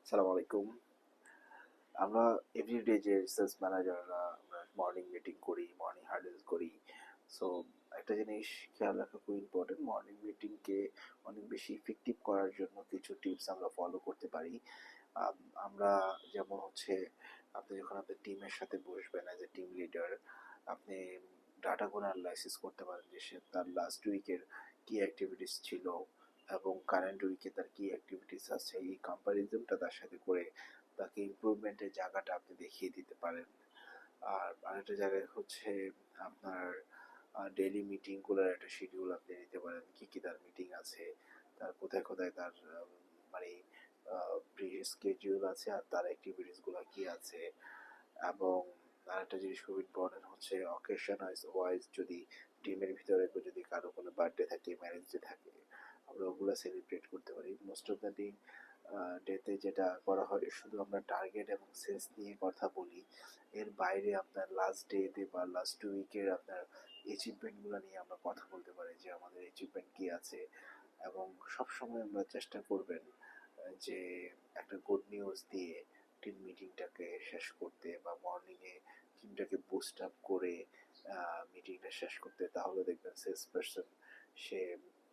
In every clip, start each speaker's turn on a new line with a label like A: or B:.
A: সালাম আলাইকুম। আমরা এভরিডে যে রিসার্চ ম্যানেজাররা আমরা মর্নিং মিটিং করি, মর্নিং হার্ডেলস করি। সো একটা জিনিস খেয়াল রাখা খুব ইম্পর্টেন্ট, মর্নিং মিটিংকে অনেক বেশি ইফেক্টিভ করার জন্য কিছু টিপস আমরা ফলো করতে পারি। আম, আমরা যেমন হচ্ছে, আপনি যখন আপনার টিমের সাথে বসবেন অ্যাজ এ টিম লিডার, আপনি ডাটাগুলো অ্যানালাইসিস করতে পারেন যে সে তার লাস্ট উইকের কি অ্যাক্টিভিটিস ছিল এবং কারেন্ট উইকে তার কি অ্যাক্টিভিটিস আছে, এই কম্পারিজনটা তার সাথে করে তাকে ইমপ্রুভমেন্টের জায়গাটা আপনি দেখিয়ে দিতে পারেন। আর আরেকটা জায়গায় হচ্ছে আপনার ডেইলি মিটিংগুলোর একটা শিডিউল আপনি নিতে পারেন, কি কি তার মিটিং আছে, তার কোথায় কোথায় তার মানে প্রি স্কেডিউল আছে আর তার অ্যাক্টিভিটিসগুলো কি আছে। এবং আরেকটা জিনিস খুব ইম্পর্টেন্ট হচ্ছে অকেশন ওয়াইজ যদি টিমের ভিতরে যদি কারো কোনো বার্থডে থাকে, ম্যারেজ ডে থাকে, আমরা ওগুলো সেলিব্রেট করতে পারি। মোস্ট অফ দ্য দিন ডেতে যেটা করা হয় শুধু আমরা টার্গেট এবং সেলস নিয়ে কথা বলি, এর বাইরে আপনার লাস্ট ডেতে বা লাস্ট উইকের আপনার অ্যাচিভমেন্টগুলো নিয়ে আমরা কথা বলতে পারি যে আমাদের অ্যাচিভমেন্ট কী আছে। এবং সবসময় আমরা চেষ্টা করবেন যে একটা গুড নিউজ দিয়ে টিম মিটিংটাকে শেষ করতে বা মর্নিংয়ে টিমটাকে বুস্ট আপ করে মিটিংটা শেষ করতে। তাহলে দেখবেন সেলস পারসন সে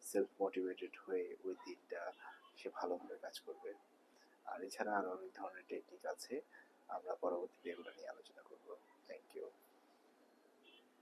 A: সেলফ মোটিভেটেড হয়ে ওই দিনটা সে ভালোভাবে কাজ করবে। আর এছাড়া আরো অনেক ধরনের টেকনিক আছে, আমরা পরবর্তীতে এগুলো নিয়ে আলোচনা